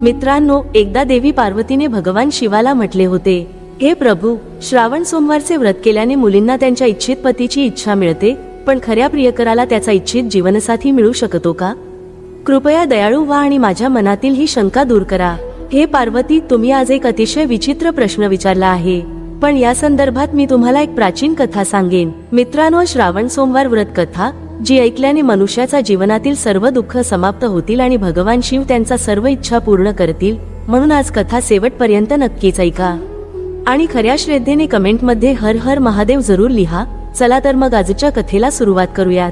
मित्रांनो, एकदा देवी पार्वतीने भगवान शिवाला म्हटले होते, हे प्रभू, श्रावण सोमवारचे व्रत केल्याने मुलींना त्यांच्या इच्छित पतीची इच्छा मिळते, पण खऱ्या प्रियकराला त्याचा इच्छित जीवनसाथी मिळू शकतो का? कृपया दयाळू व्हा आणि माझ्या मनातील ही शंका दूर करा. हे पार्वती, तुम्ही आज एक अतिशय विचित्र प्रश्न विचारला आहे, पण या संदर्भात मी तुम्हाला एक प्राचीन कथा सांगेन. मित्रांनो, श्रावण सोमवार व्रत कथा, जी ऐकल्याने मनुष्याचा जीवनातील सर्व दुःख समाप्त होतील आणि भगवान शिव त्यांचा सर्व इच्छा पूर्ण करतील. म्हणून आज कथा शेवटपर्यंत नक्कीच ऐका आणि खऱ्या श्रद्धेने कमेंटमध्ये हर हर महादेव जरूर लिहा. चला तर मग आजच्या कथेला सुरुवात करूयात.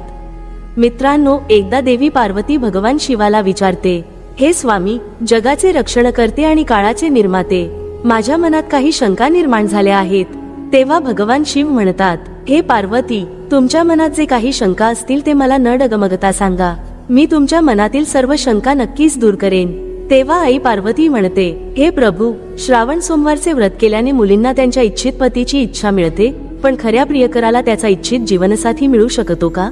मित्रांनो, एकदा देवी पार्वती भगवान शिवाला विचारते, हे स्वामी, जगाचे रक्षण करते आणि काळाचे निर्माते, माझ्या मनात काही शंका निर्माण झाल्या आहेत. तेव्हा भगवान शिव म्हणतात, हे पार्वती, तुमच्या मनात जे काही शंका असतील ते मला न डगमगता सांगा. मी तुमच्या मनातील सर्व शंका नक्कीच दूर करेन. तेव्हा आई पार्वती म्हणते, हे प्रभू, श्रावण सोमवारचे व्रत केल्याने मुलींना त्यांच्या इच्छित पतीची इच्छा मिळते, पण खऱ्या प्रियकराला त्याचा इच्छित जीवनसाथी मिळू शकतो का?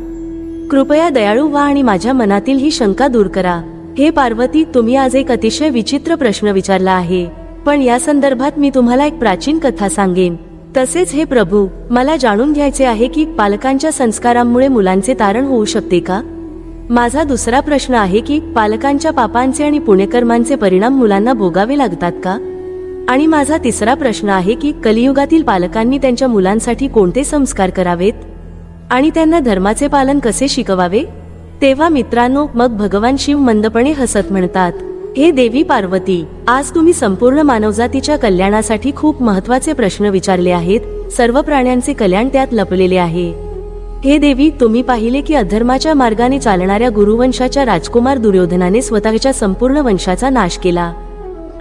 कृपया दयाळू व्हा आणि माझ्या मनातील ही शंका दूर करा. हे पार्वती, तुम्ही आज एक अतिशय विचित्र प्रश्न विचारला आहे, पण या संदर्भात मी तुम्हाला एक प्राचीन कथा सांगेन. तसेच हे प्रभू, मला जाणून घ्यायचे आहे की पालकांच्या संस्कारांमुळे मुलांचे तारण होऊ शकते का? माझा दुसरा प्रश्न आहे की पालकांच्या पापांचे आणि पुण्यकर्मांचे परिणाम मुलांना भोगावे लागतात का? आणि माझा तिसरा प्रश्न आहे की कलियुगातील पालकांनी त्यांच्या मुलांसाठी कोणते संस्कार करावेत आणि त्यांना धर्माचे पालन कसे शिकवावे? तेव्हा मित्रांनो, मग भगवान शिव मंदपणे हसत म्हणतात, हे देवी पार्वती, आज तुम्ही संपूर्ण मानवजातीच्या कल्याणासाठी खूप महत्त्वाचे प्रश्न विचारले आहेत. सर्व प्राण्यांचे कल्याण त्यात लपलेले आहे. हे देवी, तुम्ही पाहिले की अधर्माच्या मार्गाने चालणाऱ्या गुरुवंशाच्या राजकुमार दुर्योधनाने स्वतःच्या संपूर्ण वंशाचा नाश केला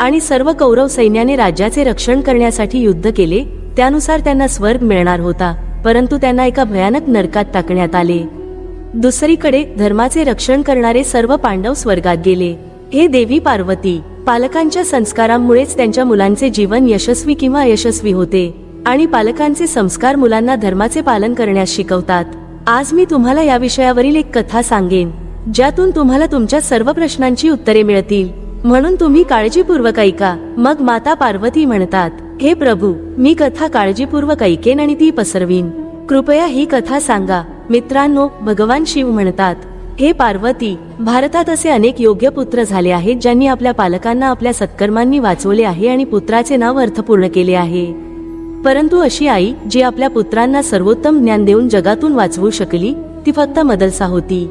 आणि सर्व कौरव सैन्याने राज्याचे रक्षण करण्यासाठी युद्ध केले. त्यानुसार त्यांना स्वर्ग मिळणार होता, परंतु त्यांना एका भयानक नरकात टाकण्यात आले. दुसरीकडे धर्माचे रक्षण करणारे सर्व पांडव स्वर्गात गेले. हे देवी पार्वती, पालकांच्या संस्कारांमुळेच त्यांच्या मुलांचे जीवन यशस्वी किंवा अयशस्वी होते आणि पालकांचे संस्कार मुलांना धर्माचे पालन करण्यास शिकवतात. आज मी तुम्हाला या विषयावरील एक कथा सांगेन, ज्यातून तुम्हाला तुमच्या सर्व प्रश्नांची उत्तरे मिळतील. म्हणून तुम्ही काळजीपूर्वक ऐका. मग माता पार्वती म्हणतात, हे प्रभू, मी कथा काळजीपूर्वक ऐकेन आणि ती पसरवीन. कृपया ही कथा सांगा. मित्रांनो, भगवान शिव म्हणतात, हे पार्वती, भारतात असे अनेक योग्य पुत्र झाले आहेत ज्यांनी आपल्या पालकांना आपल्या सत्कर्मांनी वाचवले आहे आणि पुत्राचे नाव अर्थपूर्ण केले आहे. परंतु अशी आई जी आपल्या पुत्रांना सर्वोत्तम ज्ञान देऊन जगातून वाचवू शकली, ती फक्त मदलसा होती.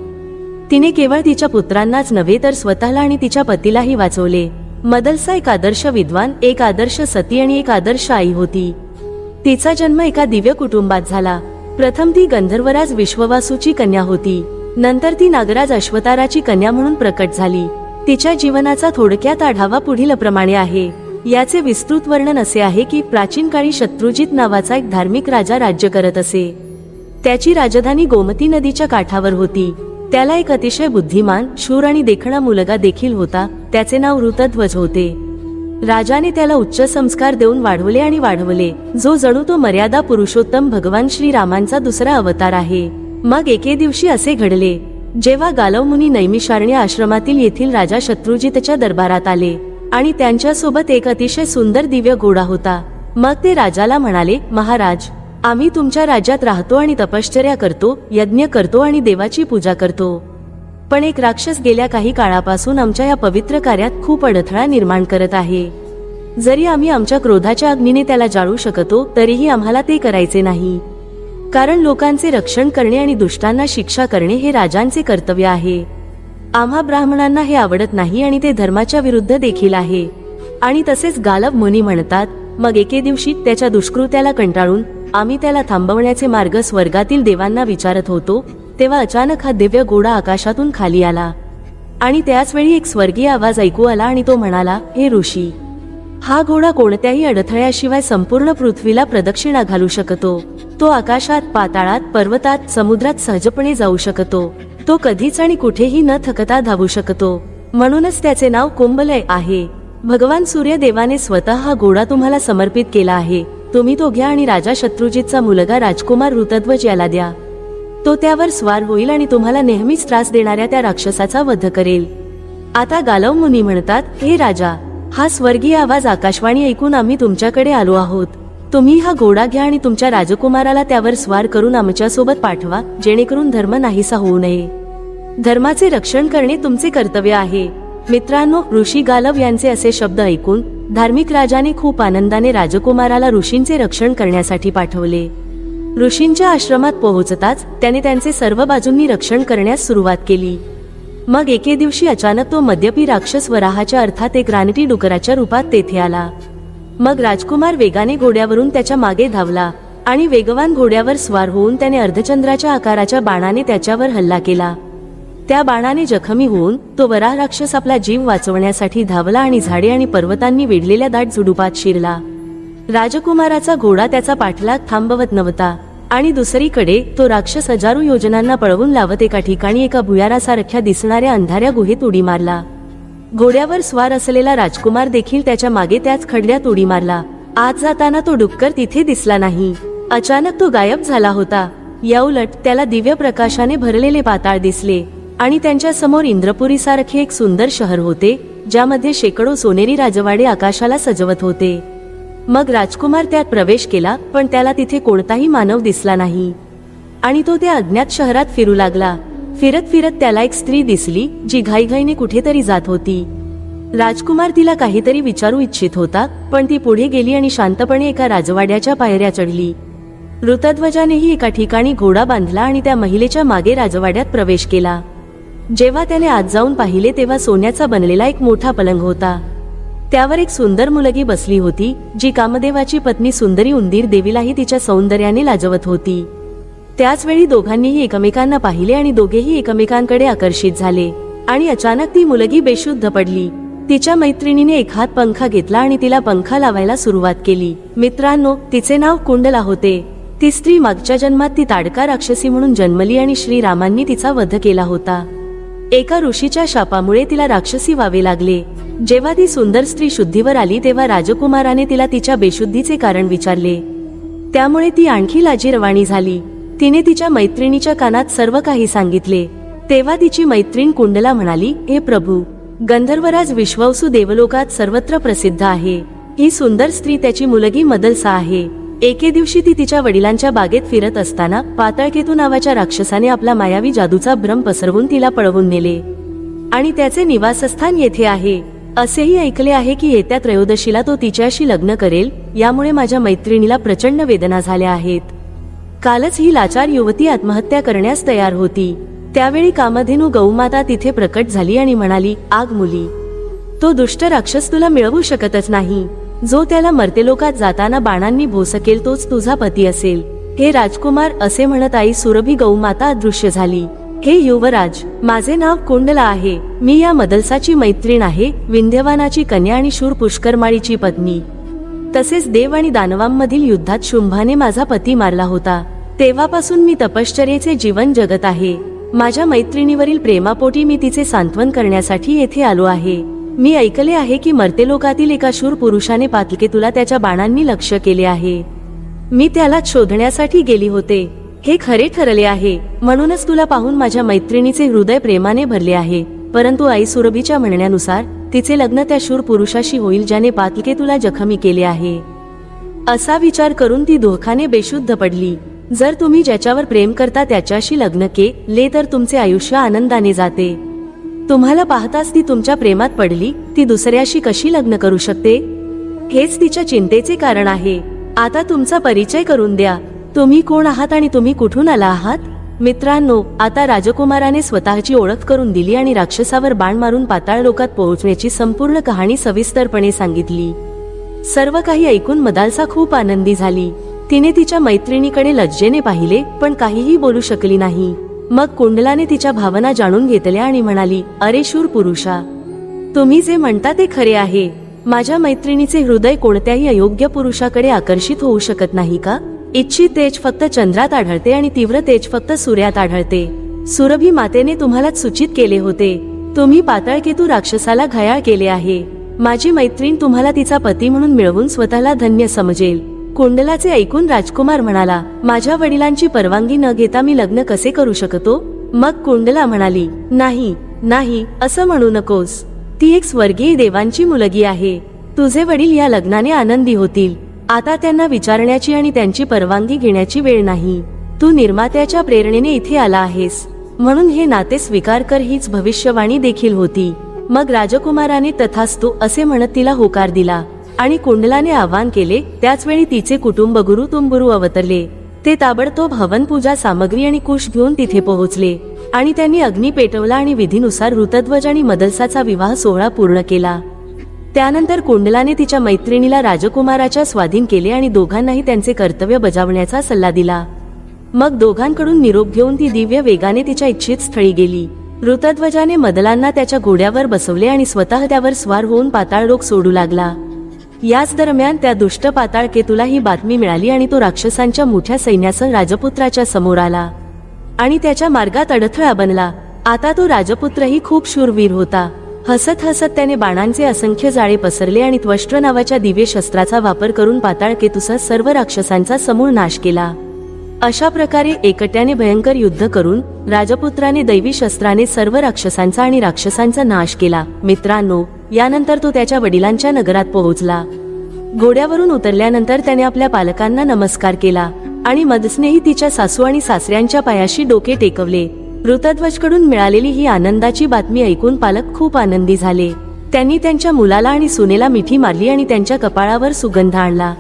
तिने केवळ तिच्या पुत्रांनाच नव्हे तर स्वतःला आणि तिच्या पतीलाही वाचवले. मदलसा एक आदर्श विद्वान, एक आदर्श सती आणि एक आदर्श आई होती. तिचा जन्म एका दिव्य कुटुंबात झाला. प्रथम ती गंधर्वराज विश्ववासूची कन्या होती. नंतर ती नागराज अश्वताराची कन्या म्हणून प्रकट झाली. तिच्या जीवनाचा थोडक्यात आढावा पुढील प्रमाणे आहे. याचे विस्तृत वर्णन असे आहे की प्राचीन काळी शत्रुजित नावाचा एक धार्मिक राजा राज्य करत असे. त्याची राजधानी गोमती नदीच्या काठावर होती. त्याला एक अतिशय बुद्धिमान, शूर आणि देखणा मुलगा देखील होता. त्याचे नाव ऋतध्वज होते. राजाने त्याला उच्च संस्कार देऊन वाढवले आणि वाढवले, जो जणू तो मर्यादा पुरुषोत्तम भगवान श्रीरामांचा दुसरा अवतार आहे. मग एके दिवशी असे घडले, जेव्हा गालव मुनी नैमिषारण्य आश्रमातील येथील राजा शत्रुजितच्या दरबारात आले आणि त्यांच्यासोबत एक अतिशय सुंदर दिव्य घोडा होता. मग ते राजाला म्हणाले, महाराज, आम्ही तुमच्या राज्यात राहतो आणि तपश्चर्या करतो, यज्ञ करतो आणि देवाची पूजा करतो. पण एक राक्षस गेल्या काही काळापासून आमच्या या पवित्र कार्यात खूप अडथळा निर्माण करत आहे. जरी आम्ही आमच्या क्रोधाच्या अग्नीने त्याला जाळू शकतो, तरीही आम्हाला ते करायचे नाही. कारण लोकांचे रक्षण करणे आणि दुष्टांना शिक्षा करणे हे राजांचे कर्तव्य आहे. आम्हा ब्राह्मणांना हे आवडत नाही आणि ते धर्माच्या विरुद्ध देखील आहे. आणि तसेच गालव मुनी म्हणतात, मग एके दिवशी त्याच्या दुष्कृत्याला कंटाळून आम्ही त्याला थांबवण्याचे मार्ग स्वर्गातील देवांना विचारत होतो, तेव्हा अचानक हा दिव्य घोडा आकाशातून खाली आला आणि त्याच वेळी एक स्वर्गीय आवाज ऐकू आला आणि तो म्हणाला, हे ऋषी, हा घोडा कोणत्याही अडथळ्याशिवाय संपूर्ण पृथ्वीला प्रदक्षिणा घालू शकतो. तो आकाशात, पाताळात, पर्वतात, समुद्रात सहजपणे जाऊ शकतो. तो कधीच आणि कुठेही न थकता धावू शकतो. म्हणूनच त्याचे नाव कुंभलय आहे. भगवान सूर्यदेवाने स्वतः हा घोडा तुम्हाला समर्पित केला आहे. तुम्ही तो घ्या आणि राजा शत्रुजितचा मुलगा राजकुमार ऋतध्वज याला द्या. तो त्यावर स्वार होईल आणि तुम्हाला नेहमीच त्रास देणाऱ्या त्या राक्षसाचा वध करेल. आता गालव मुनी म्हणतात, हे राजा, हा स्वर्गीय आवाज आकाशवाणी ऐकून आम्ही तुमच्याकडे आलो आहोत. तुम्ही हा घोडा घ्या आणि तुमच्या राजकुमाराला त्यावर स्वार करून आमच्या सोबत पाठवा, जेणेकरून धर्म नाहीसा होऊ नये. धर्माचे रक्षण करणे तुमचे कर्तव्य आहे. मित्रांनो, ऋषी गालव यांचे असे शब्द ऐकून धार्मिक राजाने खूप आनंदाने राजकुमाराला ऋषींचे रक्षण करण्यासाठी पाठवले. ऋषींच्या आश्रमात पोहोचताच त्याने त्यांचे सर्व बाजूंनी रक्षण करण्यास सुरुवात केली. मग एके दिवशी अचानक तो मद्यपी राक्षस वराहाच्या अर्थात एक रानटी डुकराच्या रूपात तेथे आला. मग राजकुमार वेगाने घोड्यावरून त्याच्या मागे धावला आणि वेगवान घोड्यावर स्वार होऊन त्याने अर्धचंद्राच्या आकाराच्या बाणाने त्याच्यावर हल्ला केला. त्या बाणाने जखमी होऊन तो वराह राक्षस आपला जीव वाचवण्यासाठी धावला आणि झाडे आणि पर्वतांनी वेढलेल्या दाट झुडुपात शिरला. राजकुमाराचा घोडा त्याचा पाठलाग थांबवत नव्हता आणि दुसरीकडे तो राक्षस हजारो योजनांना पळवून लावत एका ठिकाणी एका भुयारासारख्या दिसणाऱ्या अंधाऱ्या गुहेत उडी मारला. घोड्यावर स्वार असलेला राजकुमार देखील त्याच्या मागे त्याच खडल्यात उडी मारला. आत जाताना तो डुक्कर तिथे दिसला नाही. अचानक तो गायब झाला होता. याउलट त्याला दिव्य प्रकाशाने भरलेले पाताळ दिसले आणि त्यांच्या समोर इंद्रपुरीसारखे एक सुंदर शहर होते, ज्यामध्ये शेकडो सोनेरी राजवाडे आकाशाला सजवत होते. मग राजकुमार त्यात प्रवेश केला, पण त्याला तिथे कोणताही मानव दिसला नाही आणि तो त्या अज्ञात शहरात फिरू लागला. फिरत फिरत त्याला एक स्त्री दिसली, जी घाईघाईने कुठेतरी जात होती. राजकुमार तिला काहीतरी विचारू इच्छित होता, पण ती पुढे गेली आणि शांतपणे एका राजवाड्याच्या पायऱ्या चढली. ऋतध्वजानेही एका ठिकाणी घोडा बांधला आणि त्या महिलेच्या मागे राजवाड्यात प्रवेश केला. जेव्हा त्याने आत जाऊन पाहिले तेव्हा सोन्याचा बनलेला एक मोठा पलंग होता. त्यावर एक सुंदर मुलगी बसली होती, जी कामदेवाची पत्नी सुंदरी उंदीर देवीलाही तिच्या सौंदर्याने लाजवत होती. त्याच वेळी दोघांनीही एकमेकांना पाहिले आणि दोघेही एकमेकांकडे आकर्षित झाले आणि अचानक ती मुलगी बेशुद्ध पडली. तिच्या मैत्रिणीने एक हात पंखा घेतला आणि तिला पंखा लावायला सुरुवात केली. मित्रांनो, तिचे नाव कुंडला होते. ती स्त्री मागच्या जन्मात ती ताडका राक्षसी म्हणून जन्मली आणि श्रीरामांनी तिचा वध केला होता. एका ऋषीच्या शापामुळे तिला राक्षसी व्हावे लागले. जेव्हा ती सुंदर स्त्री शुद्धीवर आली तेव्हा राजकुमाराने तिला तिच्या बेशुद्धीचे कारण विचारले. त्यामुळे ती आणखी लाजिरवाणी झाली. तिने तिच्या मैत्रिणीच्या कानात सर्व काही सांगितले. तेव्हा तिची मैत्रीण कुंडला म्हणाली, हे प्रभू, गंधर्वराज विश्वावसू देवलोकात सर्वत्र प्रसिद्ध आहे. ही सुंदर स्त्री त्याची मुलगी मदलसा आहे. एके दिवशी ती तिच्या वडिलांच्या बागेत फिरत असताना पाताळकेतू नावाच्या राक्षसाने आपला मायावी जादूचा भ्रम पसरवून तिला पळवून नेले आणि त्याचे निवासस्थान येथे आहे. असेही ऐकले आहे की येत्या त्रयोदशीला तो तिच्याशी लग्न करेल. यामुळे माझ्या मैत्रिणीला प्रचंड वेदना झाल्या आहेत. कालच ही लाचार युवती आत्महत्या करण्यास तयार होती. त्यावेळी कामधेनू गौमाता तिथे प्रकट झाली आणि म्हणाली, आग मुली, तो दुष्ट राक्षस तुला मिळवू शकतच नाही. जो त्याला मर्त्यलोकात जाताना बाणांनी भोसकेल तोच तुझा पती असेल. हे राजकुमार, असे म्हणत आई सुरभी गौमाता अदृश्य झाली. हे युवराज, माझे नाव कुंडला आहे. मी या मदलसाची मैत्रीण आहे, विंध्यवानाची कन्या आणि शूर पुष्करमाळीची पत्नी. तसेच देव आणि दानवांमधील युद्धात शुंभाने माझा पती मारला होता. तेव्हापासून मी तपश्चर्येचे जीवन जगत आहे. माझ्या मैत्रिणीवरील प्रेमापोटी मी तिचे सांत्वन करण्यासाठी येथे आलो आहे. मी ऐकले आहे की मर्त्यलोकातील एका शूर पुरुषाने पातळकेतूला त्याच्या बाणांनी लक्ष्य केले आहे. मी त्याला शोधण्यासाठी गेली होते. हे खरे ठरले आहे. म्हणूनच तुला पाहून माझ्या मैत्रिणीचे हृदय प्रेमाने भरले आहे. परंतु आई सुरभीच्या म्हणण्यानुसार तिचे लग्न त्या शूर पुरुषाशी होईल ज्याने पातळकेतूला जखमी केले आहे. असा विचार करून ती दुःखाने बेशुद्ध पडली. जर तुम्ही ज्याच्यावर प्रेम करता त्याच्याशी लग्न केले तर तुमचे आयुष्य आनंदाने जाते. तुम्हाला पाहताच ती तुमच्या प्रेमात पडली. ती दुसऱ्याशी कशी लग्न करू शकते? हेच तिच्या चिंतेचे कारण आहे. आता तुमचा परिचय करून द्या. तुम्ही कोण आहात आणि तुम्ही कुठून आला आहात? मित्रांनो, आता राजकुमाराने स्वतःची ओळख करून दिली आणि राक्षसावर बाण मारून पाताळ लोकात पोहोचण्याची संपूर्ण कहाणी सविस्तरपणे सांगितली. सर्व काही ऐकून मदालसा खूप आनंदी झाली. तिने तिच्या मैत्रिणीकडे लज्जेने पाहिले, पण काहीही बोलू शकली नाही. मग कुंडलाने तिच्या भावना जाणून घेतल्या आणि म्हणाली, अरे शूर पुरुषा, तुम्ही जे म्हणता ते खरे आहे. माझ्या मैत्रिणीचे हृदय कोणत्याही अयोग्य पुरुषाकडे आकर्षित होऊ शकत नाही का? इच्छित तेज फक्त चंद्रात आढळते आणि तीव्र तेज फक्त सूर्यात आढळते. सुरभी मातेने तुम्हालाच सूचित केले होते. तुम्ही पाताळकेतू राक्षसाला घायाळ केले आहे. माझी मैत्रीण तुम्हाला तिचा पती म्हणून मिळवून स्वतःला धन्य समजेल. कुंडलाचे ऐकून राजकुमार म्हणाला, माझ्या वडिलांची परवानगी न घेता मी लग्न कसे करू शकतो? मग कुंडला म्हणाली, नाही, नाही, असं म्हणू नकोस. ती एक स्वर्गीय देवांची मुलगी आहे. तुझे वडील या लग्नाने आनंदी होतील. आता त्यांना विचारण्याची आणि त्यांची परवानगी घेण्याची वेळ नाही. तू निर्मात्याच्या प्रेरणेने इथे आला आहेस, म्हणून हे नाते स्वीकार कर, हीच भविष्यवाणी देखील होती. मग राजकुमाराने तथास्तु असे म्हणत तिला होकार दिला आणि कुंडलाने आवाहन केले. त्याच वेळी तिचे कुटुंब गुरु तुंबुरू अवतरले. ते ताबडतोब हवन पूजा सामग्री आणि कुश घेऊन तिथे पोहोचले आणि त्यांनी अग्नी पेटवला आणि विधीनुसार ऋतध्वज आणि मदलसाचा विवाह सोहळा पूर्ण केला. त्यानंतर कुंडलाने तिच्या मैत्रिणीला राजकुमाराच्या स्वाधीन केले आणि दोघांनाही त्यांचे कर्तव्य बजावण्याचा सल्ला दिला. मग दोघांकडून निरोप घेऊन ती दिव्य वेगाने तिच्या इच्छित स्थळी गेली. ऋतध्वजाने मदलांना त्याच्या घोड्यावर बसवले आणि स्वतः त्यावर स्वार होऊन पाताळलोक सोडू लागला. याच दरम्यान त्या दुष्ट पाताळकेतूला ही बातमी मिळाली आणि तो राक्षसांच्या मोठ्या सैन्यासह राजपुत्राच्या समोर आला आणि त्याच्या मार्गात अडथळा बनला. आता तो राजपुत्रही खूप शूरवीर होता. हसत हसत त्याने बाणांचे असंख्य जाळे पसरले आणि त्वष्ट्र नावाच्या दिव्य शस्त्राचा वापर करून पाताळकेतूसह सर्व राक्षसांचा समूळ नाश केला. अशा प्रकारे एकट्याने भयंकर युद्ध करून राजपुत्राने दैवी शस्त्राने सर्व राक्षसांचा आणि राक्षसांचा नाश केला. मित्रांनो, यानंतर तो त्याच्या वडिलांच्या नगरात पोहोचला. घोड्यावरून उतरल्यानंतर त्याने आपल्या पालकांना नमस्कार केला आणि मदसनेही तिच्या सासू आणि सासऱ्यांच्या पायाशी डोके टेकवले. ऋतध्वजकडून मिळालेली ही आनंदाची बातमी ऐकून पालक खूप आनंदी झाले. त्यांनी त्यांच्या मुलाला आणि सुनेला मिठी मारली आणि त्यांच्या कपाळावर सुगंध आणला.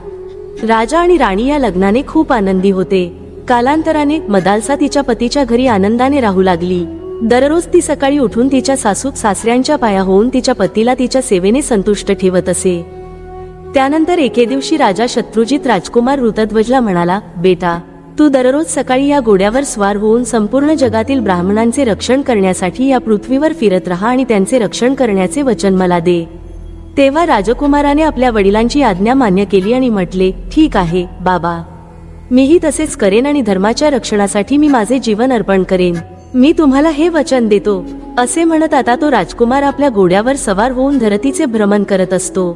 राजा आणि राणी या लग्नाने खूप आनंदी होते. कालांतराने मदालसा तिच्या पतीच्या घरी आनंदाने राहू लागली. दररोज ती सकाळी उठून तिच्या सासू सासऱ्यांच्या पाया होऊन तिच्या पतीला तिच्या सेवेने संतुष्ट ठेवत असे. त्यानंतर एके दिवशी राजा शत्रुजित राजकुमार ऋतध्वजला म्हणाला, बेटा, तू दररोज सकाळी या घोड्यावर स्वार होऊन संपूर्ण जगातील ब्राह्मणांचे रक्षण करण्यासाठी या पृथ्वीवर फिरत राहा आणि त्यांचे रक्षण करण्याचे वचन मला दे. तेव्हा राजकुमाराने आपल्या वडिलांची आज्ञा मान्य केली आणि म्हटले, ठीक आहे बाबा, मीही तसेच करेन आणि धर्माच्या रक्षणासाठी मी माझे जीवन अर्पण करेन. मी तुम्हाला हे वचन देतो. असे म्हणत आता तो राजकुमार आपल्या घोड्यावर सवार होऊन धरतीचे भ्रमण करत असतो.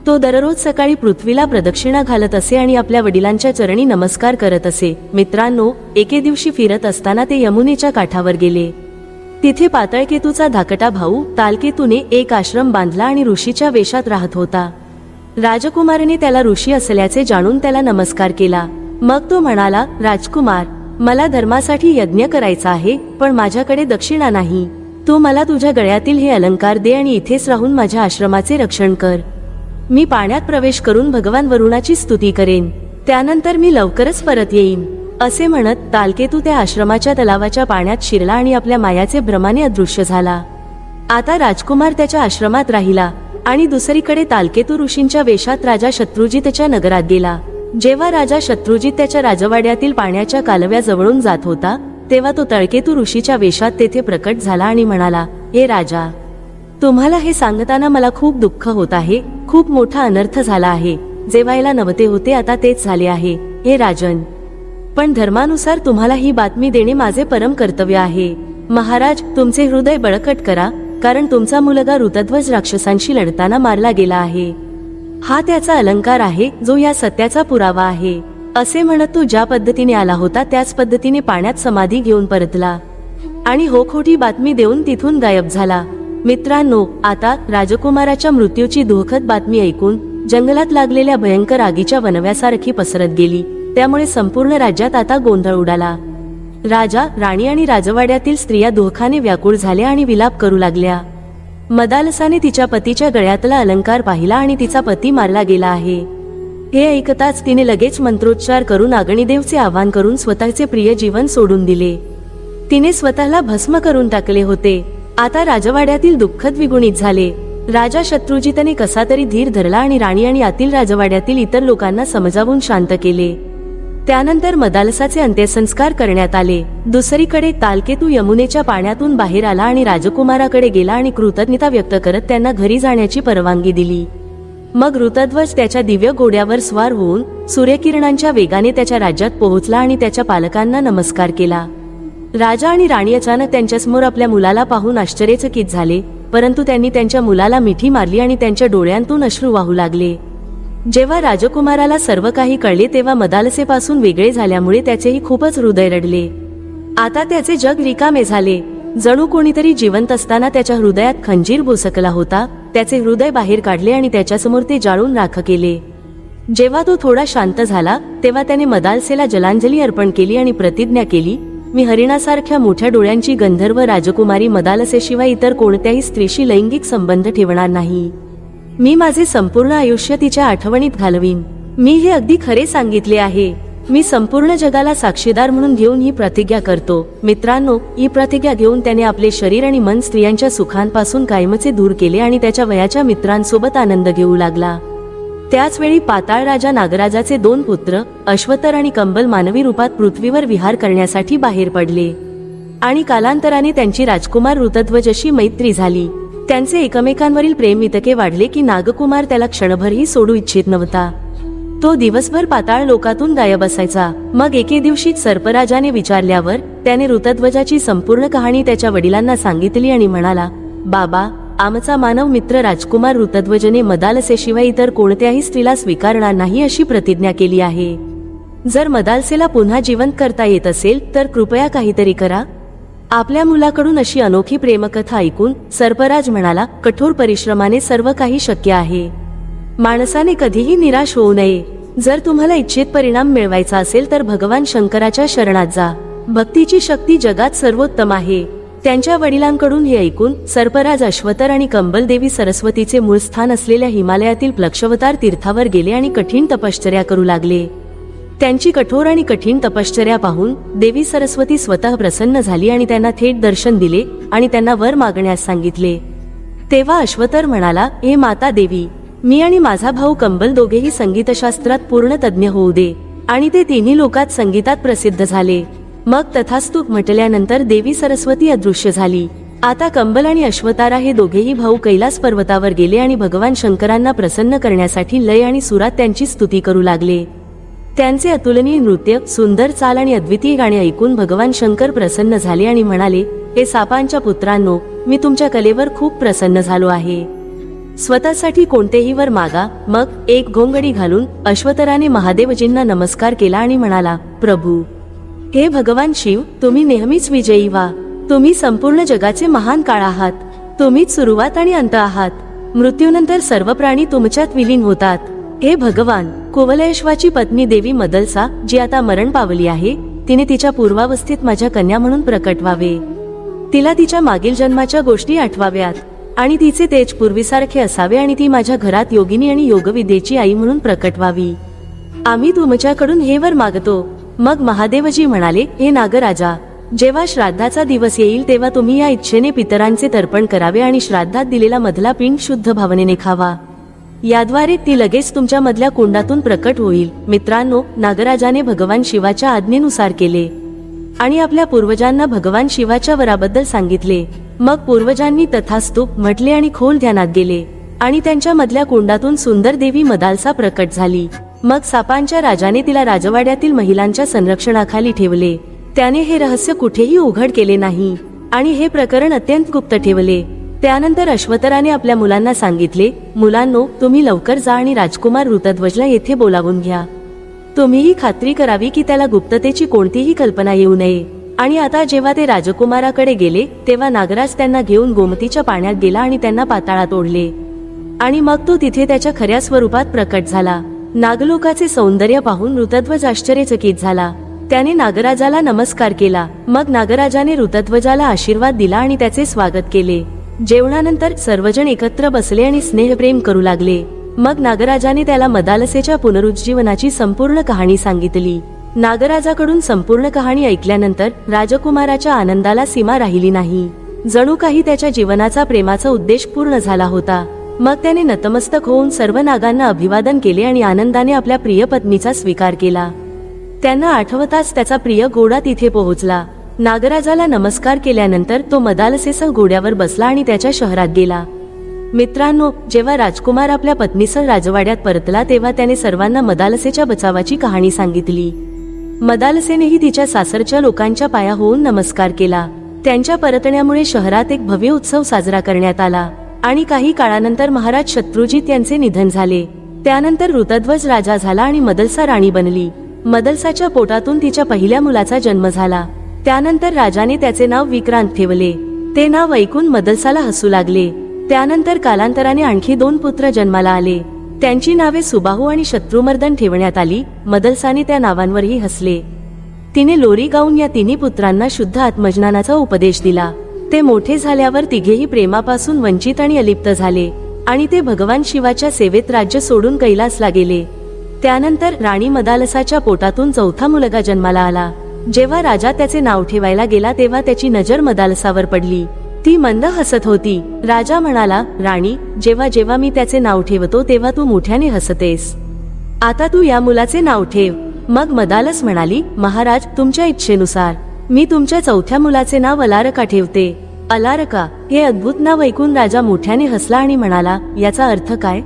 तो दररोज सकाळी पृथ्वीला प्रदक्षिणा घालत असे आणि आपल्या वडिलांच्या चरणी नमस्कार करत असे. मित्रांनो, एके दिवशी फिरत असताना ते यमुनेच्या काठावर गेले. तिथे पाताळकेतूचा धाकटा भाऊ तालकेतूने एक आश्रम बांधला आणि ऋषीच्या वेशात राहत होता. राजकुमाराने त्याला ऋषी असल्याचे जाणून त्याला नमस्कार केला. मग तो म्हणाला, राजकुमार, मला धर्मासाठी यज्ञ करायचा आहे, पण माझ्याकडे दक्षिणा नाही. तू मला तुझ्या गळ्यातील हे अलंकार दे आणि इथेच राहून माझ्या आश्रमाचे रक्षण कर. मी पाण्यात प्रवेश करून भगवान वरुणाची स्तुती करेन. त्यानंतर मी लवकरच परत येईन. असे म्हणत तालकेतू त्या आश्रमाच्या तलावाच्या पाण्यात शिरला आणि आपल्या मायाचे भ्रमाने अदृश्य झाला. आता राजकुमार त्याच्या आश्रमात राहिला आणि दुसरीकडे तालकेतू ऋषींच्या वेशात राजा शत्रुजितच्या नगरात गेला. जेव्हा राजा शत्रुजित त्याच्या राजवाड्यातील पाण्याच्या कालव्याजवळून जात होता, तेव्हा तो तालकेतू ऋषीच्या वेशात तेथे प्रकट झाला आणि म्हणाला, हे राजा, तुम्हाला हे सांगताना मला खूप दुःख होत आहे. खूप मोठा अनर्थ झाला आहे. जे व्हायला नव्हते होते आता तेच झाले आहे. हे राजन, पण धर्मानुसार तुम्हाला ही बातमी देणे माझे परम कर्तव्य आहे. महाराज, तुमचे हृदय बळकट करा, कारण तुमचा मुलगा ऋतध्वज राक्षसांशी लढताना मारला गेला आहे. हा त्याचा अलंकार आहे, जो या सत्याचा पुरावा आहे. असे म्हणत तो ज्या पद्धतीने आला होता त्याच पद्धतीने पाण्यात समाधी घेऊन परतला आणि हो खोटी बातमी देऊन तिथून गायब झाला. मित्रांनो, आता राजकुमाराच्या मृत्यूची दुःखद बातमी ऐकून जंगलात लागलेल्या भयंकर आगीच्या वनव्यासारखी पसरत गेली. त्यामुळे संपूर्ण राज्यात आता गोंधळ उडाला. राजा, राणी आणि राजवाड्यातील स्त्रिया दुःखाने व्याकुळ झाल्या आणि विलाप करू लागल्या. मदालसाने तिच्या पतीच्या गळ्यातला अलंकार पाहिला आणि तिचा पती मारला गेला आहे. हे ऐकताच तिने लगेच मंत्रोच्चार करून अग्निदेवचे आवाहन करून स्वतःचे प्रिय जीवन सोडून दिले. तिने स्वतःला भस्म करून टाकले होते. आता राजवाड्यातील दुःख द्विगुणित झाले. राजा शत्रुजितने कसा तरी धीर धरला आणि राणी आणि आतील राजवाड्यातील इतर लोकांना समजावून शांत केले. त्यानंतर मदालसाचे अंत्यसंस्कार करण्यात आले. दुसरीकडे तालकेतू यमुनेच्या पाण्यातून बाहेर आला आणि राजकुमाराकडे गेला आणि कृतज्ञता व्यक्त करत त्यांना घरी जाण्याची परवानगी दिली. मग ऋतध्वज त्याच्या दिव्य घोड्यावर स्वार होऊन सूर्यकिरणांच्या वेगाने त्याच्या राज्यात पोहोचला आणि त्याच्या पालकांना नमस्कार केला. राजा आणि राणी अचानक त्यांच्यासमोर आपल्या मुलाला पाहून आश्चर्यचकित झाले, परंतु त्यांनी त्यांच्या मुलाला मिठी मारली आणि त्यांच्या डोळ्यांतून अश्रू वाहू लागले. जेव्हा राजकुमाराला सर्व काही कळले तेव्हा मदालसेपासून वेगळे झाल्यामुळे त्याचेही खूपच हृदय रडले. आता त्याचे जग रिकामे झाले. जणू कोणीतरी जिवंत असताना त्याच्या हृदयात खंजीर भोसकला होता. त्याचे हृदय बाहेर काढले आणि त्याच्यासमोर ते जाळून राख केले. जेव्हा तो थोडा शांत झाला तेव्हा त्याने मदालसेला जलांजली अर्पण केली आणि प्रतिज्ञा केली, मी हरिणासारख्या मोठ्या डोळ्यांची गंधर्व राजकुमारी मदालसेशिवाय इतर कोणत्याही स्त्रीशी लैंगिक संबंध ठेवणार नाही. मी माझे संपूर्ण आयुष्य तिच्या आठवणीत घालवीन. मी हे अगदी खरे सांगितले आहे. मी संपूर्ण जगाला साक्षीदार म्हणून घेऊन ही प्रतिज्ञा करतो. मित्रांनो, ही प्रतिज्ञा घेऊन त्याने आपले शरीर आणि मन स्त्रियांच्या सुखांपासून कायमचे दूर केले आणि त्याच्या वयाच्या मित्रांसोबत आनंद घेऊ लागला. त्याच वेळी पाताळ राजा नागराजाचे 2 पुत्र अश्वतर आणि कंबल मानवी रूपात पृथ्वीवर विहार करण्यासाठी बाहेर पडले आणि कालांतराने त्यांची राजकुमार ऋतध्वजशी मैत्री झाली. त्यांचे एकमेकांवरील प्रेम इतके वाढले की नागकुमार त्याला क्षणभरही सोडू इच्छित नव्हता. तो दिवसभर पाताळ लोकातून गायब असायचा. मग एके दिवशी सर्पराजाने विचारल्यावर त्याने ऋतध्वजाची संपूर्ण कहाणी त्याच्या वडिलांना सांगितली आणि म्हणाला, बाबा, आमचा मानव मित्र राजकुमार ऋतध्वजने मदालसेशिवाय इतर कोणत्याही स्त्रीला स्वीकारणार नाही अशी प्रतिज्ञा केली आहे. जर मदालसेला पुन्हा जिवंत करता येत असेल तर कृपया काहीतरी करा. आपल्या मुलाकडून अशी अनोखी प्रेमकथा ऐकून सर्पराज म्हणाला, कठोर परिश्रमाने सर्व काही शक्य आहे. माणसाने कधीही निराश होऊ नये. जर तुम्हाला इच्छित परिणाम मिळवायचा असेल तर भगवान शंकराच्या शरणात जा. भक्तीची शक्ती जगात सर्वोत्तम आहे. त्यांच्या वडिलांकडून हे ऐकून सर्पराज अश्वतर आणि कंबल देवी सरस्वतीचे मूळ स्थान असलेल्या हिमालयातील प्लक्षवतार तीर्थावर गेले आणि कठीण तपश्चर्या करू लागले. त्यांची कठोर आणि कठीण तपश्चर्या पाहून देवी सरस्वती स्वतः प्रसन्न झाली आणि त्यांना थेट दर्शन दिले आणि त्यांना वर मागण्यास सांगितले. तेव्हा अश्वतर म्हणाला, हे माता देवी, मी आणि माझा भाऊ कंबल दोघेही संगीतशास्त्रात पूर्ण तज्ज्ञ होऊ दे. आणि ते तिन्ही लोकात संगीतात प्रसिद्ध झाले. मग तथास्तु म्हटल्यानंतर देवी सरस्वती अदृश्य झाली. आता कंबल आणि अश्वतारा हे दोघेही भाऊ कैलास पर्वतावर गेले आणि भगवान शंकरांना प्रसन्न करण्यासाठी लय आणि सुरात त्यांची स्तुती करू लागले. त्यांचे अतुलनीय नृत्य, सुंदर चाल आणि अद्वितीय गाणे ऐकून भगवान शंकर प्रसन्न झाले आणि म्हणाले, हे सापांच्या पुत्रांनो, मी तुमच्या कलेवर खूप प्रसन्न झालो आहे. स्वतःसाठी कोणतेही वर मागा. मग एक घोंगडी घालून अश्वतराने महादेवजींना नमस्कार केला आणि म्हणाला, प्रभू, हे भगवान शिव, तुम्ही नेहमीच विजयी व्हा. तुम्ही संपूर्ण जगाचे महान काळ आहात. तुम्हीच सुरुवात आणि अंत आहात. मृत्यूनंतर सर्व प्राणी तुमच्यात विलीन होतात. हे भगवान, कुवलयश्वाची पत्नी देवी मदलसा, जी आता मरण पावली आहे, तिने तिच्या पूर्वावस्थेत माझ्या कन्या म्हणून प्रकट व्हावे. तिला तिच्या मागील जन्माच्या गोष्टी आठवाव्यात आणि तिचे तेज पूर्वीसारखे असावे आणि ती माझ्या घरात योगिनी आणि योगविद्येची आई म्हणून प्रकट व्हावी. आम्ही तुमच्याकडून हे वर मागतो. मग महादेवजी म्हणाले, हे नागराजा, जेव्हा श्राद्धाचा दिवस येईल तेव्हा तुम्ही या इच्छेने पितरांचे तर्पण करावे आणि श्राद्धात दिलेला मधला पिंड शुद्ध भावनेने खावा. याद्वारे ती लगेच तुमच्या मधल्या कुंडातून प्रकट होईल. मित्रांनो, नागराजाने भगवान शिवाच्या आज्ञेनुसार केले आणि आपल्या पूर्वजांना भगवान शिवाच्या वराबद्दल सांगितले. मग पूर्वजांनी तथास्तु म्हटले आणि खोल ध्यानात गेले आणि त्यांच्या मधल्या कुंडातून सुंदर देवी मदालसा प्रकट झाली. मग सापांच्या राजाने तिला राजवाड्यातील महिलांच्या संरक्षणाखाली ठेवले. त्याने हे रहस्य कुठेही उघड केले नाही आणि हे प्रकरण अत्यंत गुप्त ठेवले. त्यानंतर अश्वतराने आपल्या मुलांना सांगितले, मुलांनो, तुम्ही लवकर जा आणि राजकुमार ऋतध्वजला येथे बोलावून घ्या. तुम्हीही खात्री करावी की त्याला गुप्ततेची कोणतीही कल्पना येऊ नये. आणि आता जेव्हा ते राजकुमाराकडे गेले तेव्हा नागराज त्यांना घेऊन गोमतीच्या पाण्यात गेला आणि त्यांना पाताळात ओढले आणि मग तो तिथे त्याच्या खऱ्या स्वरूपात प्रकट झाला. नागलोकाचे सौंदर्य पाहून ऋतध्वज आश्चर्यचकित झाला. त्याने नागराजाला नमस्कार केला. मग नागराजाने ऋतध्वजाला आशीर्वाद दिला आणि त्याचे स्वागत केले. जेवणानंतर सर्वजण एकत्र बसले आणि स्नेहप्रेम करू लागले. मग नागराजाने त्याला मदालसेच्या पुनरुज्जीवनाची संपूर्ण कहाणी सांगितली. नागराजाकडून संपूर्ण कहाणी ऐकल्यानंतर राजकुमाराच्या आनंदाला सीमा राहिली नाही. जणू काही त्याच्या जीवनाचा प्रेमाचा उद्देश पूर्ण झाला होता. मग त्याने नतमस्तक होऊन सर्व नागांना अभिवादन केले आणि आनंदाने आपल्या प्रिय पत्नीचा स्वीकार केला. त्यांना आठवताच त्याचा प्रिय घोडा तिथे पोहोचला. नागराजाला नमस्कार केल्यानंतर तो मदालसेसह घोड्यावर बसला आणि त्याच्या शहरात गेला. मित्रांनो, जेव्हा राजकुमार आपल्या पत्नीसह राजवाड्यात परतला तेव्हा त्याने सर्वांना मदालसेच्या बचावाची कहाणी सांगितली. मदालसेनेही तिच्या सासरच्या लोकांच्या पाया होऊन नमस्कार केला. त्यांच्या परतण्यामुळे शहरात एक भव्य उत्सव साजरा करण्यात आला आणि काही काळानंतर महाराज शत्रुजित यांचे निधन झाले. त्यानंतर ऋतध्वज राजा झाला आणि मदलसा राणी बनली. मदलसाच्या पोटातून तिच्या पहिल्या मुलाचा जन्म झाला. त्यानंतर राजाने त्याचे नाव विक्रांत ठेवले. ते नाव ऐकून मदलसाला हसू लागले. त्यानंतर कालांतराने आणखी 2 पुत्र जन्माला आले. त्यांची नावे सुबाहू आणि शत्रुमर्दन ठेवण्यात आली. मदलसाने त्या नावांवरही हसले. तिने लोरी गाऊन या तिन्ही पुत्रांना शुद्ध आत्मज्ञानाचा उपदेश दिला. ते मोठे झाल्यावर तिघेही प्रेमापासून वंचित आणि अलिप्त झाले आणि ते भगवान शिवाच्या सेवेत राज्य सोडून कैलासला गेले. त्यानंतर राणी मदालसाच्या पोटातून 4था मुलगा जन्माला आला. जेव्हा राजा त्याचे नाव ठेवायला गेला तेव्हा त्याची नजर मदालसावर पडली. ती मंद हसत होती. राजा म्हणाला, राणी, जेव्हा जेव्हा मी त्याचे नाव ठेवतो तेव्हा तू मोठ्याने हसतेस. आता तू या मुलाचे नाव ठेव. मग मदालस म्हणाली, महाराज, तुमच्या इच्छेनुसार मी तुमच्या 4थ्या मुलाचे नाव अलारका ठेवते. अलारका हे अद्भुत नाव ऐकून राजा मोठ्याने हसला आणि म्हणाला, याचा अर्थ काय?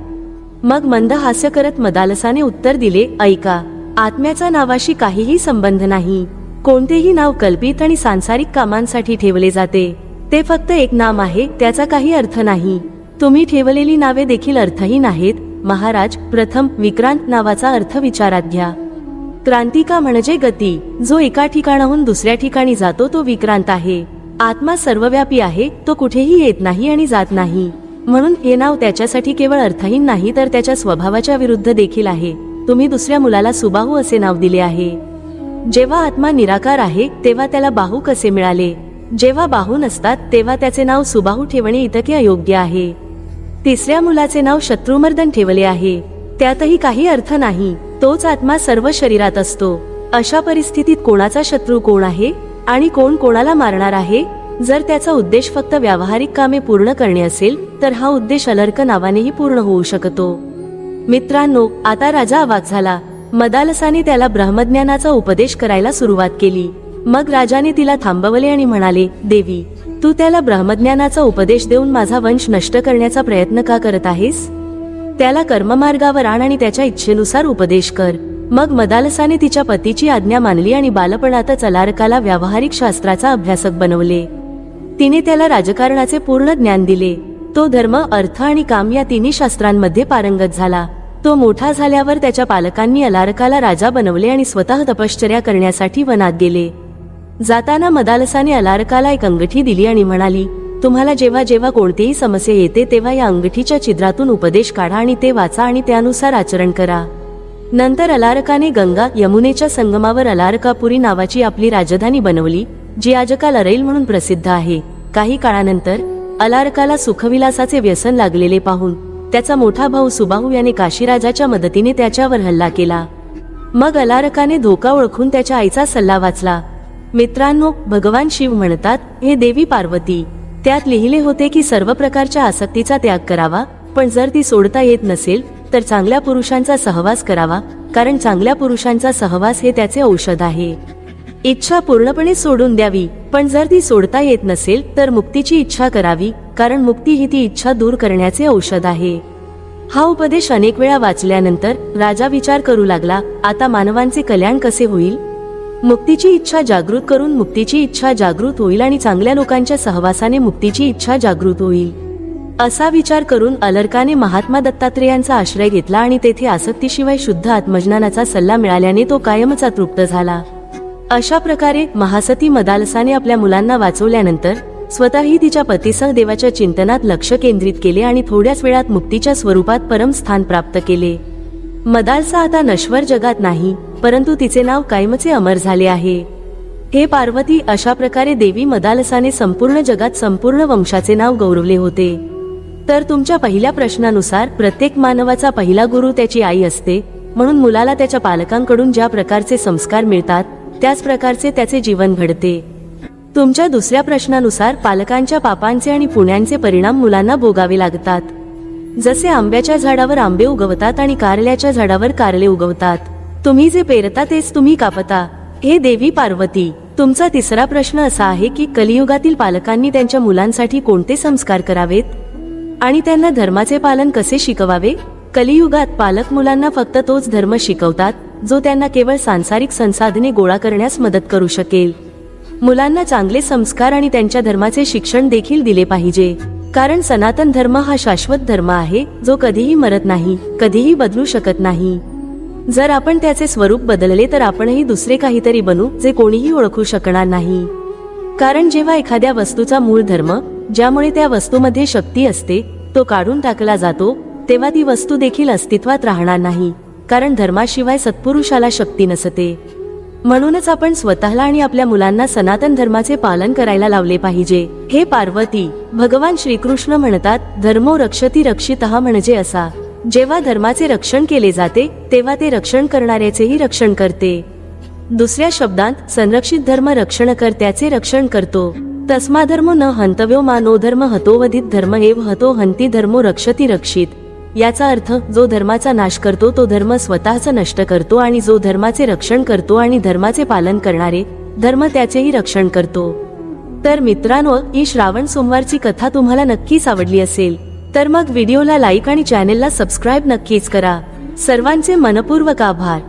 मग मंद हास्य करत मदालसाने उत्तर दिले, ऐका, आत्म्याचा नावाशी काहीही संबंध नाही. कोणतेही नाव कल्पित आणि सांसारिक कामांसाठी ठेवले जाते. ते फक्त एक नाम आहे, त्याचा काही अर्थ नाही. तुम्ही ठेवलेली नावे देखील अर्थहीन आहेत. महाराज, प्रथम विक्रांत नावाचा अर्थ विचारात घ्या. क्रांतिका म्हणजे गती. जो एका ठिकाणाहून दुसऱ्या ठिकाणी जातो तो विक्रांत आहे. आत्मा सर्वव्यापी आहे. तो कुठेही येत नाही आणि जात नाही. म्हणून हे नाव त्याच्यासाठी केवळ अर्थहीन नाही तर त्याच्या स्वभावाच्या विरुद्ध देखील आहे. तुम्ही दुसऱ्या मुलाला सुबाहू असे नाव दिले आहे. जेव्हा आत्मा निराकार आहे तेव्हा त्याला बाहू कसे मिळाले? जेव्हा बाहू नसतात तेव्हा त्याचे नाव सुबाहू ठेवणे इतके अयोग्य आहे. तिसऱ्या मुलाचे नाव शत्रुमर्दन ठेवले आहे. त्यातही काही अर्थ नाही. तोच आत्मा सर्व शरीरात असतो. अशा परिस्थितीत कोणाचा शत्रू कोण आहे आणि कोण कोणाला मारणार आहे? जर त्याचा उद्देश फक्त व्यावहारिक कामे पूर्ण करणे असेल तर हा उद्देश अलर्क नावानेही पूर्ण होऊ शकतो. मित्रांनो, आता राजा अवाक झाला. मदालसाने त्याला ब्रह्मज्ञानाचा उपदेश करायला सुरुवात केली. मग राजाने तिला थांबवले आणि म्हणाले, देवी, तू त्याला ब्रह्मज्ञानाचा उपदेश देऊन माझा वंश नष्ट करण्याचा प्रयत्न का करत आहेस? त्याला कर्ममार्गावर आण आणि त्याच्या इच्छेनुसार उपदेश कर. मग मदालसाने तिच्या पतीची आज्ञा मानली आणि बालपणातच अलारकाला व्यावहारिक शास्त्राचा अभ्यासक बनवले. तिने त्याला राजकारणाचे पूर्ण ज्ञान दिले. तो धर्म, अर्थ आणि काम या तिन्ही शास्त्रांमध्ये पारंगत झाला. तो मोठा झाल्यावर त्याच्या पालकांनी अलारकाला राजा बनवले आणि स्वतः तपश्चर्या करण्यासाठी वनात गेले. जाताना मदालसाने अलारकाला एक अंगठी दिली आणि म्हणाली, तुम्हाला जेव्हा जेव्हा कोणतीही समस्या येते तेव्हा या अंगठीच्या छिद्रातून उपदेश काढा आणि ते वाचा आणि त्यानुसार आचरण करा. नंतर अलारकाने गंगा यमुनेच्या संगमावर अलारकापुरी नावाची आपली राजधानी बनवली, जी आजकाल अरैल म्हणून प्रसिद्ध आहे. काही काळानंतर अलारकाला सुखविलासाचे व्यसन लागलेले पाहून त्याचा मोठा भाऊ सुबाहू याने काशीराजाच्या मदतीने त्याच्यावर हल्ला केला. मग अलारकाने धोका ओळखून त्याच्या आईचा सल्ला वाचला. मित्रांनो, भगवान शिव म्हणतात, हे देवी पार्वती, त्यात लिहिले होते की सर्व प्रकारच्या आसक्तीचा त्याग करावा, पण जर ती सोडता येत नसेल तर चांगल्या पुरुषांचा सहवास करावा, कारण चांगल्या पुरुषांचा सहवास हे त्याचे औषध आहे. इच्छा पूर्णपणे सोडून द्यावी, पण जर ती सोडता येत नसेल तर मुक्तीची इच्छा करावी, कारण मुक्ती ही ती इच्छा दूर करण्याचे औषध आहे. हा उपदेश अनेक वेळा वाचल्यानंतर राजा विचार करू लागला, आता मानवांचे कल्याण कसे होईल? मुक्तीची इच्छा जागृत करून मुक्तीची इच्छा जागृत होईल आणि चांगल्या लोकांच्या सहवासाने मुक्तीची इच्छा जागृत होईल. असा विचार करून अलारकाने महात्मा दत्तात्रेयांचा आश्रय घेतला आणि तेथे आसक्तीशिवाय शुद्ध आत्मज्ञानाचा सल्ला मिळाल्याने तो कायमचा तृप्त झाला. अशा प्रकारे महासती मदालसाने आपल्या मुलांना वाचवल्यानंतर स्वतःही तिच्या पतीसह देवाच्या चिंतनात लक्ष केंद्रित केले आणि थोड्याच वेळात मुक्तीच्या स्वरूपात परम स्थान प्राप्त केले. मदालसा आता नश्वर जगात नाही, परंतु तिचे नाव कायमचे अमर झाले आहे. हे पार्वती, अशा प्रकारे देवी मदालसाने संपूर्ण जगात संपूर्ण वंशाचे नाव गौरवले होते. तर तुमच्या पहिल्या प्रश्नानुसार प्रत्येक मानवाचा पहिला गुरु त्याची आई असते, म्हणून मुलाला त्याच्या पालकांकडून ज्या प्रकारचे संस्कार मिळतात त्याच प्रकारचे त्याचे जीवन घडते. तुमच्या दुसऱ्या प्रश्नानुसार पालकांच्या पापांचे आणि पुण्यांचे परिणाम मुलांना भोगावे लागतात. जसे आंब्याच्या झाडावर आंबे उगवतात आणि कारल्याच्या झाडावर कारले उगवतात. तुम्ही जे पेरता तेच तुम्ही कापता. हे देवी पार्वती, तुमचा तिसरा प्रश्न असा आहे की कलियुगातील पालकांनी त्यांच्या मुलांसाठी कोणते संस्कार करावेत आणि त्यांना धर्माचे पालन कसे शिकवावे? कलियुगात पालक मुलांना फक्त तोच धर्म शिकवतात जो त्यांना केवळ सांसारिक संसाधने गोळा करण्यास मदत करू शकेल. मुलांना चांगले संस्कार आणि त्यांच्या धर्माचे शिक्षण देखील दिले पाहिजे, कारण सनातन धर्म हा शाश्वत धर्म आहे जो कधीही मरत नाही, कधीही बदलू शकत नाही. जर आपण त्याचे स्वरूप बदलले तर आपणही दुसरे काहीतरी बनू जे कोणीही ओळखू शकणार नाही. कारण जेव्हा एखाद्या वस्तूचा मूळ धर्म, ज्यामुळे त्या वस्तूमध्ये शक्ती असते, तो काढून टाकला जातो, तेव्हा ती वस्तू देखील अस्तित्वात राहणार नाही. कारण धर्माशिवाय सत्पुरुषाला शक्ती नसते. म्हणूनच आपण स्वतःला आणि आपल्या मुलांना सनातन धर्माचे पालन करायला लावले पाहिजे. हे पार्वती, भगवान श्रीकृष्ण म्हणतात, धर्मो रक्षति रक्षितः म्हणजे असा, जेव्हा धर्माचे रक्षण केले जाते तेव्हा ते रक्षण करणाऱ्याचेही रक्षण करते. दुसऱ्या शब्दांत संरक्षित धर्म रक्षणकर्त्याचे रक्षण करतो. तस्माधर्मो न हंतव्यो मा नो धर्म हतोवधित धर्म एव हतो हंती धर्मो रक्षति रक्षित. याचा अर्थ, जो धर्माचा नाश करतो तो धर्म स्वतःच नष्ट करतो, आणि जो धर्माचे रक्षण करतो आणि धर्माचे पालन करणारे, धर्म त्याचेही रक्षण करतो. तर मित्रांनो, ही श्रावण सोमवारची कथा तुम्हाला नक्कीच आवडली असेल. तर मग व्हिडिओला लाईक आणि चॅनेलला सबस्क्राईब नक्कीच करा. सर्वांचे मनपूर्वक आभार.